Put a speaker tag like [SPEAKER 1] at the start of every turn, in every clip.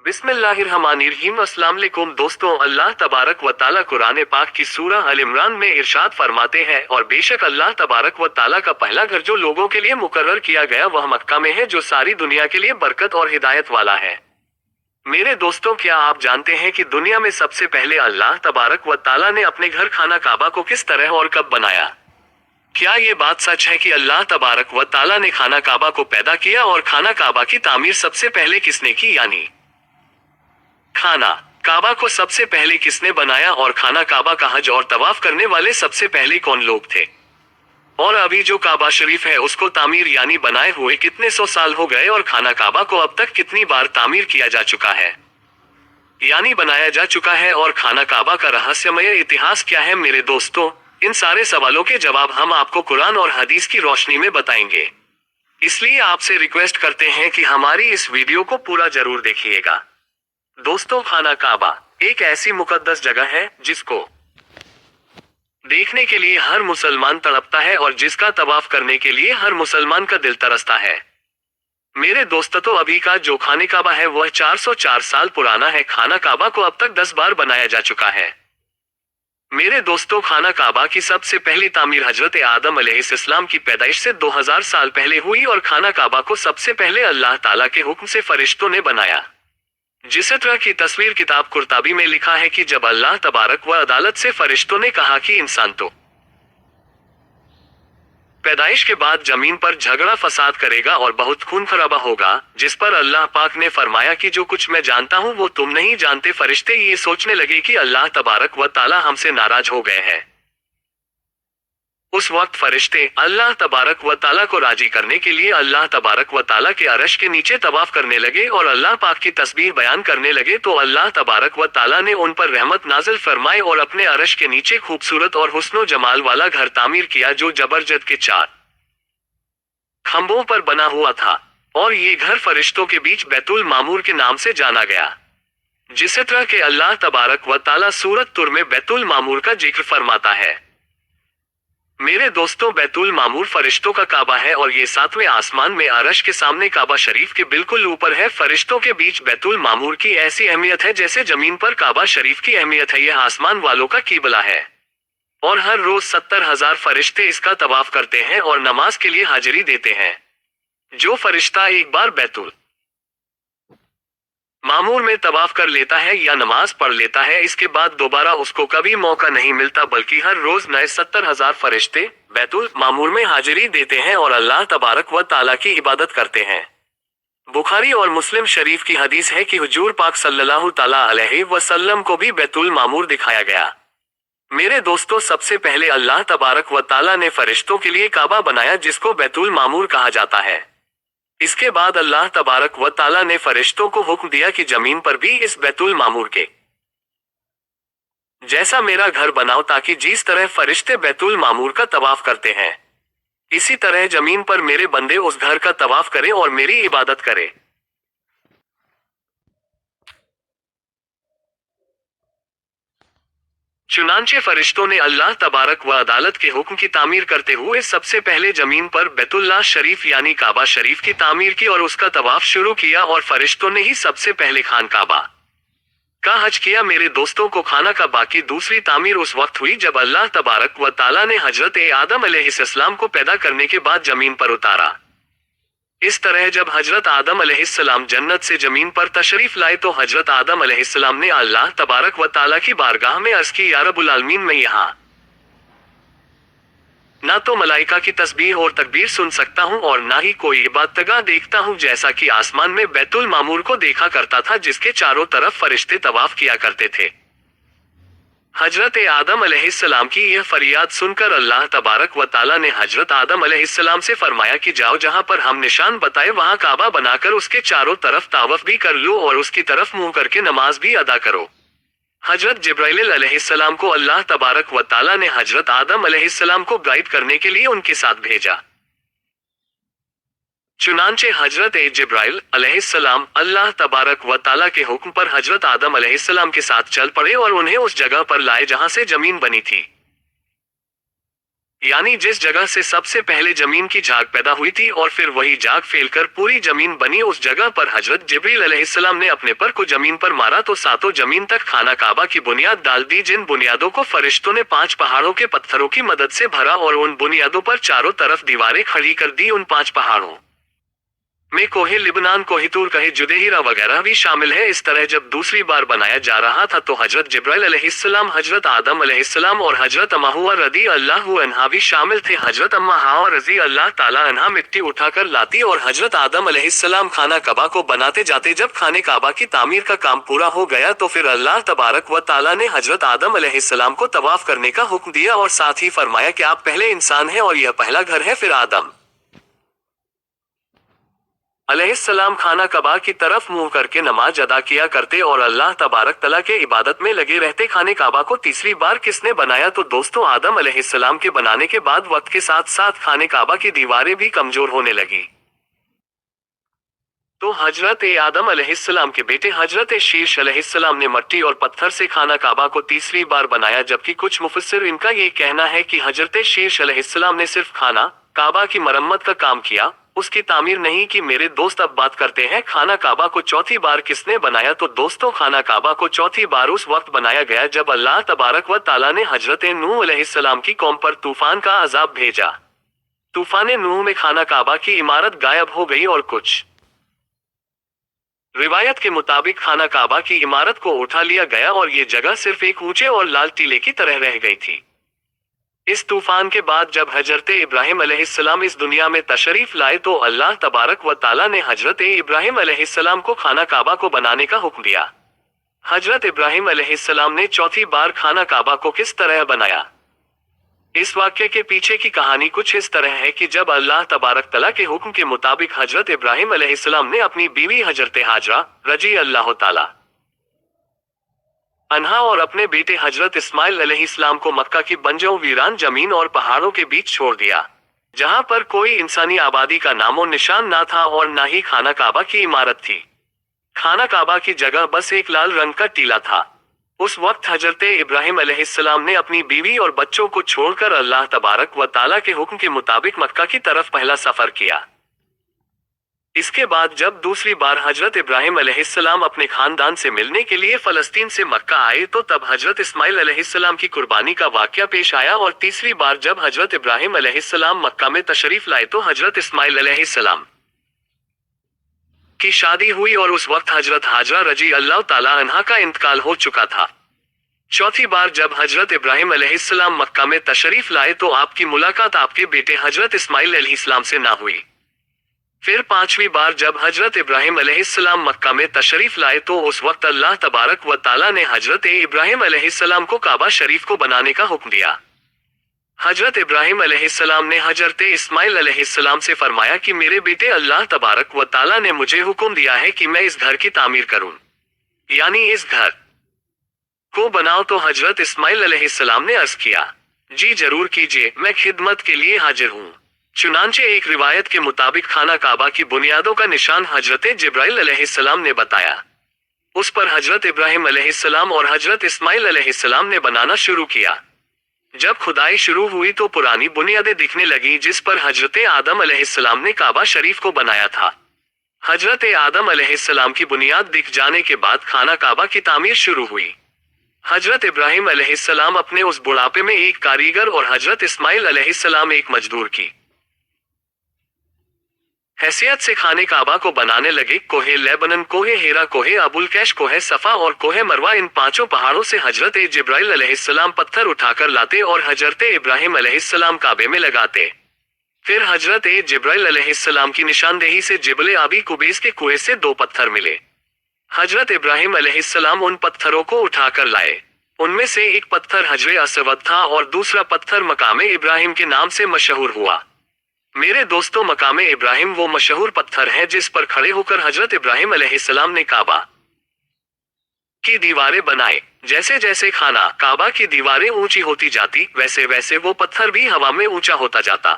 [SPEAKER 1] बिस्मिल्लाहिर्रहमानिर्रहीम। अस्सलाम वालेकुम दोस्तों, अल्लाह तबारक व ताला कुरान पाक की सूरह अल इमरान में इरशाद फरमाते हैं, और बेशक अल्लाह तबारक व ताला का पहला घर जो लोगों के लिए मुकर्रर किया गया वह मक्का में है, जो सारी दुनिया के लिए बरकत और हिदायत वाला है। मेरे दोस्तों, क्या आप जानते हैं कि दुनिया में सबसे पहले अल्लाह तबारक व ताला ने अपने घर खाना काबा को किस तरह और कब बनाया? क्या ये बात सच है कि अल्लाह तबारक व ताला ने खाना काबा को पैदा किया, और खाना काबा की तामीर सबसे पहले किसने की? यानी खाना काबा को सबसे पहले किसने बनाया, और खाना काबा का हज और तवाफ करने वाले सबसे पहले कौन लोग थे? और अभी जो काबा शरीफ है उसको तामीर यानी बनाए हुए कितने सौ साल हो गए, और खाना काबा को अब तक कितनी बार तामीर किया जा चुका है यानी बनाया जा चुका है, और खाना काबा का रहस्यमय इतिहास क्या है? मेरे दोस्तों, इन सारे सवालों के जवाब हम आपको कुरान और हदीस की रोशनी में बताएंगे। इसलिए आपसे रिक्वेस्ट करते हैं कि हमारी इस वीडियो को पूरा जरूर देखिएगा। दोस्तों, खाना काबा एक ऐसी मुकद्दस जगह है जिसको देखने के लिए हर मुसलमान तड़पता है, और जिसका तवाफ करने के लिए हर मुसलमान का दिल तरसता है। मेरे दोस्तों, तो अभी का जो खाने काबा है वह 404 साल पुराना है। खाना काबा को अब तक 10 बार बनाया जा चुका है। मेरे दोस्तों, खाना काबा की सबसे पहली तामीर हजरत आदम अलैहिस्सलाम की पैदाइश से 2000 साल पहले हुई, और खाना काबा को सबसे पहले अल्लाह ताला के हुक्म से फरिश्तों ने बनाया। जिस तरह की तस्वीर किताब कुर्ताबी में लिखा है कि जब अल्लाह तबारक व अदालत से फरिश्तों ने कहा कि इंसान तो पैदाइश के बाद जमीन पर झगड़ा फसाद करेगा और बहुत खून खराबा होगा, जिस पर अल्लाह पाक ने फरमाया कि जो कुछ मैं जानता हूँ वो तुम नहीं जानते। फरिश्ते ये सोचने लगे कि अल्लाह तबारक व ताला हमसे नाराज हो गए हैं। उस वक्त फरिश्ते अल्लाह तबारक व ताला को राजी करने के लिए अल्लाह तबारक व ताला के अरश के नीचे तवाफ करने लगे और अल्लाह पाक की तस्बीह बयान करने लगे। तो अल्लाह तबारक व ताला ने उन पर रहमत नाजिल फरमाए और अपने अरश के नीचे खूबसूरत और हुस्नो जमाल वाला घर तामीर किया, जो जबरजद के 4 खंभों पर बना हुआ था, और ये घर फरिश्तों के बीच बैतुल मामूर के नाम से जाना गया। जिस तरह के अल्लाह तबारक व ताला सूरत तुर में बैतुल मामूर का जिक्र फरमाता है। मेरे दोस्तों, बैतुल मामूर फरिश्तों का काबा है, और ये 7वें आसमान में अरश के सामने काबा शरीफ के बिल्कुल ऊपर है। फरिश्तों के बीच बैतुल मामूर की ऐसी अहमियत है जैसे जमीन पर काबा शरीफ की अहमियत है। यह आसमान वालों का कीबला है, और हर रोज 70,000 फरिश्ते इसका तवाफ करते हैं और नमाज के लिए हाजिरी देते हैं। जो फरिश्ता एक बार बैतुल मामूर में तवाफ कर लेता है या नमाज पढ़ लेता है, इसके बाद दोबारा उसको कभी मौका नहीं मिलता, बल्कि हर रोज नए 70,000 फरिश्ते बैतुल मामूर में हाजिरी देते हैं और अल्लाह तबारक व ताला की इबादत करते हैं। बुखारी और मुस्लिम शरीफ की हदीस है कि हुजूर पाक सल्लल्लाहु तआला अलैहि वसल्लम को भी बैतुल मामूर दिखाया गया। मेरे दोस्तों, सबसे पहले अल्लाह तबारक व ताला ने फरिश्तों के लिए काबा बनाया, जिसको बैतुल मामूर कहा जाता है। इसके बाद अल्लाह तबारक व ताला ने फरिश्तों को हुक्म दिया कि जमीन पर भी इस बैतुल मामूर के जैसा मेरा घर बनाओ, ताकि जिस तरह फरिश्ते बैतुल मामूर का तवाफ करते हैं, इसी तरह जमीन पर मेरे बंदे उस घर का तवाफ करें और मेरी इबादत करें। चुनांचे फरिश्तों ने अल्लाह तबारक व अदालत के हुक्म की तामीर करते हुए सबसे पहले जमीन पर बैतुल्लाह शरीफ यानी काबा शरीफ की तामीर की और उसका तवाफ शुरू किया, और फरिश्तों ने ही सबसे पहले खान काबा का हज किया। मेरे दोस्तों को खाना काबा की दूसरी तामीर उस वक्त हुई जब अल्लाह तबारक व ताला ने हजरत आदम अलैहिस्सलाम को पैदा करने के बाद जमीन पर उतारा। इस तरह जब हजरत आदम अलैहिस्सलाम जन्नत से जमीन पर तशरीफ लाए, तो हजरत आदम अलैहिस्सलाम ने अल्लाह तबारक व ताला की बारगाह में अर्ज की, या रब्बुल आलमीन, मैं यहाँ ना तो मलाइका की तस्बीह और तकबीर सुन सकता हूँ और ना ही कोई इबादतगाह देखता हूँ, जैसा कि आसमान में बैतुल मामूर को देखा करता था, जिसके चारों तरफ फरिश्ते तवाफ किया करते थे। हजरत आदम अलैहिस्सलाम की यह फरियाद सुनकर अल्लाह तबारक व ताला ने हजरत आदम अलैहिस्सलाम से फरमाया कि जाओ, जहां पर हम निशान बताए वहां काबा बनाकर उसके चारों तरफ तावफ भी कर लो और उसकी तरफ मुंह करके नमाज भी अदा करो। हजरत जिब्राइल अलैहिस्सलाम को अल्लाह तबारक व ताला ने हजरत आदम अलैहिस्सलाम को गाइड करने के लिए उनके साथ भेजा। चुनांचे हजरत जिब्राइल अलैहिस्सलाम अल्लाह तबारक व ताला के हुक्म पर हजरत आदम अलैहिस्सलाम के साथ चल पड़े और उन्हें उस जगह पर लाए जहां से जमीन बनी थी। यानी जिस जगह से सबसे पहले जमीन की झाग पैदा हुई थी और फिर वही झाग फैलकर पूरी जमीन बनी, उस जगह पर हजरत जिब्रील अलैहिस्सलाम ने अपने पर को जमीन पर मारा तो सातों जमीन तक खाना काबा की बुनियाद डाल दी, जिन बुनियादों को फरिश्तों ने 5 पहाड़ों के पत्थरों की मदद से भरा और उन बुनियादों पर चारों तरफ दीवारें खड़ी कर दी। उन 5 पहाड़ों में कोहे लिबनान, कोहे तूर, कहे जुदेहिरा वगैरह भी शामिल है। इस तरह जब दूसरी बार बनाया जा रहा था तो हजरत जिब्राइल अलैहिस्सलाम, हजरत आदम अलैहिस्सलाम और हजरत अम्मा हुआ रदी अल्लाह अन्हा भी शामिल थे। हजरत अम्मा हावा रजी अल्लाह ताला अन्हा मिट्टी उठाकर लाती और हजरत आदम अलैहिस्सलाम खाना काबा को बनाते जाते। जब खाने काबा की तामीर का काम पूरा हो गया तो फिर अल्लाह तबारक व ताला ने हजरत आदम अलैहिस्सलाम को तवाफ करने का हुक्म दिया और साथ ही फरमाया कि आप पहले इंसान हैं और यह पहला घर है। फिर आदम अलैहिस्सलाम खाना काबा की तरफ मुंह करके नमाज अदा किया करते और अल्लाह तबारक तआला के इबादत में लगे रहते। खाने काबा को तीसरी बार किसने बनाया तो दोस्तों आदम अलैहिस्सलाम के बनाने के बाद वक्त के साथ साथ खाने काबा की दीवारें भी कमजोर होने लगी। तो हजरत आदम अलैहिस्सलाम के बेटे हजरत शीश अलैहिस्सलाम ने मिट्टी और पत्थर से खाना काबा को तीसरी बार बनाया, जबकि कुछ मुफस्सिर इनका ये कहना है कि हजरत शीश अलैहिस्सलाम ने सिर्फ खाना काबा की मरम्मत का काम किया, उसकी तामीर नहीं की। मेरे दोस्त अब बात करते हैं खाना काबा को चौथी बार किसने बनाया तो दोस्तों खाना काबा को चौथी बार उस वक्त बनाया गया जब अल्लाह तबारक व ताला ने हजरत नूह अलैहिस्सलाम की कौम पर तूफान का अजाब भेजा। तूफान नूह में खाना काबा की इमारत गायब हो गई और कुछ रिवायत के मुताबिक खाना काबा की इमारत को उठा लिया गया और ये जगह सिर्फ एक ऊंचे और लाल टीले की तरह रह गई थी। इस तूफान के बाद जब हजरत इब्राहिम अलैहिस्सलाम इस दुनिया में तशरीफ लाए तो अल्लाह तबारक व ताला ने हजरत इब्राहिम अलैहिस्सलाम को खाना काबा को बनाने का हुक्म दिया। हजरत इब्राहिम अलैहिस्सलाम ने चौथी बार खाना काबा को किस तरह बनाया, इस वाक्य के पीछे की कहानी कुछ इस तरह है कि जब अल्लाह तबारक तआला के हुक्म के मुताबिक हजरत इब्राहिम अलैहिस्सलाम ने अपनी बीवी हजरत हाजरा रजी अल्लाह ताला अन्हा और अपने बेटे हजरत इस्माइल अलैहिस्सलाम को मक्का की बंजर वीरान जमीन और पहाड़ों के बीच छोड़ दिया, जहां पर कोई इंसानी आबादी का नामो निशान ना था और ना ही खाना काबा की इमारत थी। खाना काबा की जगह बस एक लाल रंग का टीला था। उस वक्त हजरत इब्राहिम अलैहिस्सलाम ने अपनी बीवी और बच्चों को छोड़कर अल्लाह तबारक व ताला के हुक्म के मुताबिक मक्का की तरफ पहला सफर किया। इसके बाद जब दूसरी बार हजरत इब्राहिम अलैहिस्सलाम अपने खानदान से मिलने के लिए फलस्तीन से मक्का आए तो तब हजरत इस्माइल अलैहिस्सलाम की कुर्बानी का वाकया पेश आया और तीसरी बार जब हजरत इब्राहिम अलैहिस्सलाम मक्का में तशरीफ लाए तो हजरत इस्माइल अलैहिस्सलाम की शादी हुई और उस वक्त हजरत हाजरा रजी अल्लाह ताला अन्हा का इंतकाल हो चुका था। चौथी बार जब हजरत इब्राहिम अलैहिस्सलाम मक्का में तशरीफ लाए तो आपकी मुलाकात आपके बेटे हजरत इस्माइल अलैहिस्सलाम से ना हुई। फिर पांचवी बार जब हजरत इब्राहिम अलैहिस्सलाम मक्का में तशरीफ लाए तो उस वक्त अल्लाह तबारक व ताला ने हजरत इब्राहिम अलैहिस्सलाम को काबा शरीफ को बनाने का हुक्म दिया। हजरत इब्राहिम अलैहिस्सलाम ने हजरत इस्माइल अलैहिस्सलाम से फरमाया कि मेरे बेटे अल्लाह तबारक व ताला ने मुझे हुक्म दिया है कि मैं इस घर की तामीर करूं, यानी इस घर को बनाओ। तो हजरत इस्माइल अलैहिस्सलाम ने अर्ज किया, जी जरूर कीजिए, मैं खिदमत के लिए हाजिर हूँ। चुनांचे एक रिवायत के मुताबिक खाना काबा की बुनियादों का निशान हजरत जिब्राइल अलैहिस्सलाम ने बताया। उस पर हजरत इब्राहिम अलैहिस्सलाम और हजरत इस्माइल अलैहिस्सलाम ने बनाना शुरू किया। जब खुदाई शुरू हुई तो पुरानी बुनियादें दिखने लगी जिस पर हजरत आदम अलैहिस्सलाम ने काबा शरीफ को बनाया था। हजरत आदम अलैहिस्सलाम की बुनियाद दिख जाने के बाद खाना काबा की तामीर शुरू हुई। हजरत इब्राहिम अलैहिस्सलाम अपने उस बुढ़ापे में एक कारीगर और हजरत इस्माइल अलैहिस्सलाम एक मजदूर की हैसियत से खाने काबा को बनाने लगे। कोहे लेबनन, कोहे हेरा, कोहे अबुल कैश, कोहे सफा और कोहे मरवा, इन पांचों पहाड़ों से हजरत जिब्राइल अलैहिस्सलाम पत्थर उठाकर लाते और हजरत इब्राहिम अलैहिस्सलाम काबे में लगाते। फिर हजरत जिब्राइल अलैहिस्सलाम की निशानदेही से जिबले आबी कुबैस के कुएं से 2 पत्थर मिले। हजरत इब्राहिम अलैहिस्सलाम उन पत्थरों को उठाकर लाए। उनमें से एक पत्थर हजरे असवद था और दूसरा पत्थर मकामे इब्राहिम के नाम से मशहूर हुआ। मेरे दोस्तों, मकामे इब्राहिम वो मशहूर पत्थर है जिस पर खड़े होकर हजरत इब्राहिम अलैहिस्सलाम ने काबा की दीवारें बनाए। जैसे जैसे खाना काबा की दीवारें ऊंची होती जाती वैसे वैसे वो पत्थर भी हवा में ऊंचा होता जाता।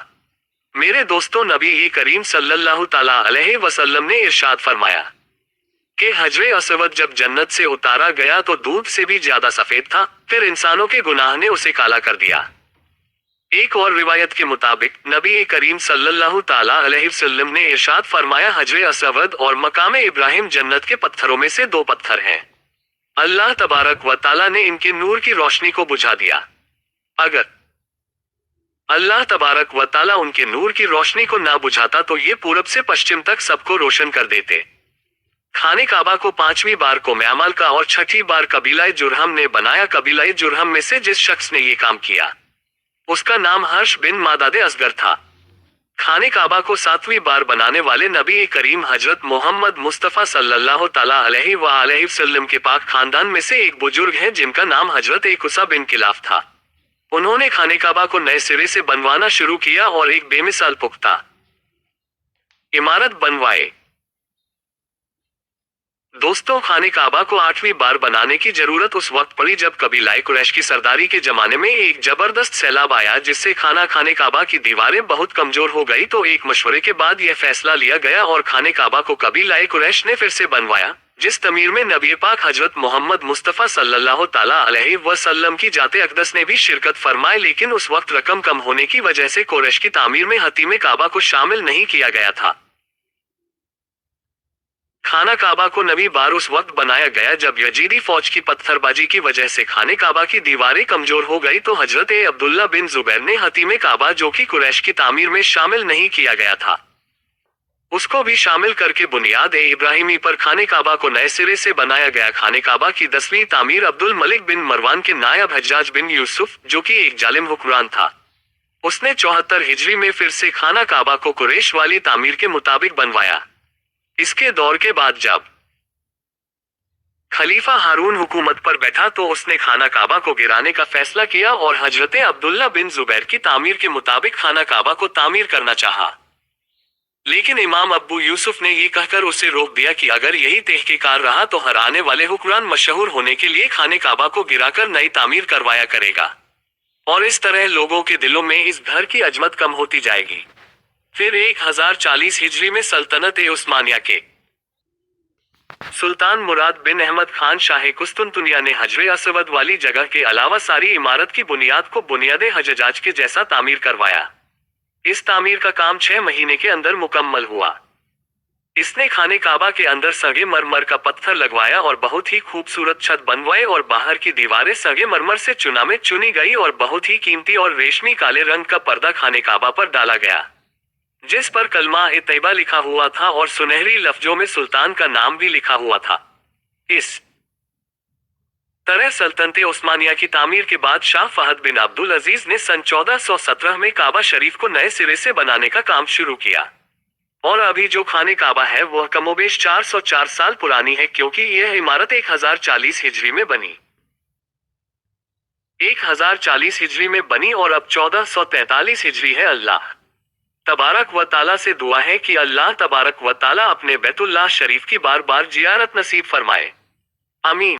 [SPEAKER 1] मेरे दोस्तों, नबी करीम सल्लल्लाहु ताला अलैहि वसल्लम ने इरशाद फरमाया कि हजरे असवद जब जन्नत से उतारा गया तो दूध से भी ज्यादा सफेद था, फिर इंसानों के गुनाह ने उसे काला कर दिया। ایک اور روایت کے مطابق نبی کریم صلی اللہ تعالیٰ علیہ وسلم نے ارشاد فرمایا، حجر اسود اور مقام ابراہیم جنت کے پتھروں میں سے دو پتھر ہیں، اللہ تبارک و تعالیٰ نے ان کے نور کی روشنی کو بجھا دیا۔ اگر اللہ تبارک و تعالیٰ ان کے نور کی روشنی کو نہ بجھاتا تو یہ پورب سے پشچم تک سب کو روشن کر دیتے۔ خانہ کعبہ کو 5ویں بار قوم عمال کا اور 6ٹھی بار قبیلہ جرہم نے بنایا۔ قبیلہ جرہم میں سے جس شخص نے یہ کام کیا اس کا نام ہرش بن ماداد اصغر تھا۔ خانہ کعبہ کو 7ویں بار بنانے والے نبی کریم حضرت محمد مصطفیٰ صلی اللہ تعالیٰ علیہ وآلہ وسلم کے پاک خاندان میں سے ایک بزرگ ہیں جن کا نام حضرت قصہ بن کلاف تھا۔ انہوں نے خانہ کعبہ کو نئے سرے سے بنوانا شروع کیا اور ایک بے مثال پختہ عمارت بنوائے۔ دوستوں، خانہ کعبہ کو 8ویں بار بنانے کی ضرورت اس وقت پڑی جب قبیلہ قریش کی سرداری کے زمانے میں ایک زبردست سیلاب آیا جس سے خانہ کعبہ کی دیواریں بہت کمزور ہو گئی۔ تو ایک مشورے کے بعد یہ فیصلہ لیا گیا اور خانہ کعبہ کو قبیلہ قریش نے پھر سے بنوایا، جس تعمیر میں نبی پاک حضرت محمد مصطفیٰ صلی اللہ تعالیٰ علیہ وسلم کی ذات اقدس نے بھی شرکت فرمائی، لیکن اس وقت رقم کم ہونے کی وجہ سے قریش کی تعمیر میں حتیم کعبہ کو شامل نہیں کیا گیا تھا۔ خانہ کعبہ کو 9ویں بار اس وقت بنایا گیا جب یزیدی فوج کی پتھر بازی کی وجہ سے خانہ کعبہ کی دیواریں کمزور ہو گئی، تو حضرت عبداللہ بن زبیر نے حتیم کعبہ جو کہ قریش کی تعمیر میں شامل نہیں کیا گیا تھا اس کو بھی شامل کر کے بنیاد ابراہیمی پر خانہ کعبہ کو نئے سرے سے بنایا گیا۔ خانہ کعبہ کی 10ویں تعمیر عبد الملک بن مروان کے نائب حجاج بن یوسف جو کہ ایک ظالم حکمران تھا، اس نے 74 ہجری میں پھر سے خانہ کعبہ کو قریش والی تعمیر کے مطابق بنوایا۔ اس کے دور کے بعد جب خلیفہ ہارون حکومت پر بیٹھا تو اس نے خانہ کعبہ کو گرانے کا فیصلہ کیا اور حضرت عبداللہ بن زبیر کی تعمیر کے مطابق خانہ کعبہ کو تعمیر کرنا چاہا، لیکن امام ابو یوسف نے یہ کہہ کر اسے روک دیا کہ اگر یہی تحقیقات رہا تو ہر آنے والے حکمران مشہور ہونے کے لیے خانہ کعبہ کو گرا کر نئی تعمیر کروایا کرے گا، اور اس طرح لوگوں کے دلوں میں اس گھر کی عظمت کم ہوتی جائے گی۔ پھر 1040 ہجری میں سلطنت عثمانیہ کے سلطان مراد بن احمد خان شاہ قسطنطنیہ نے حجر اسود والی جگہ کے علاوہ ساری عمارت کی بنیاد کو بنیاد حجاج کے جیسا تعمیر کروایا۔ اس تعمیر کا کام 6 مہینے کے اندر مکمل ہوا۔ اس نے خانہ کعبہ کے اندر سنگ مرمر کا پتھر لگوایا اور بہت ہی خوبصورت چھت بنوائے اور باہر کی دیواریں سنگ مرمر سے چنا میں چنی گئی اور بہت ہی قیمتی اور ریشمی کالے رنگ کا پردہ خانہ کعبہ پر ڈالا گیا جس پر کلمہ طیبہ لکھا ہوا تھا اور سنہری لفظوں میں سلطان کا نام بھی لکھا ہوا تھا۔ اس طرح سلطنت عثمانیہ کی تعمیر کے بعد شاہ فہد بن عبد العزیز نے سن 1417 میں کعبہ شریف کو نئے سرے سے بنانے کا کام شروع کیا، اور ابھی جو خانہ کعبہ ہے وہ کم و بیش 404 سال پرانی ہے، کیونکہ یہ عمارت 1040 ہجری میں بنی 1040 ہجری میں بنی اور اب 1443 ہجری ہے۔ اللہ تبارک و تعالیٰ سے دعا ہے کہ اللہ تبارک و تعالیٰ اپنے بیت اللہ شریف کی بار بار زیارت نصیب فرمائے، آمین۔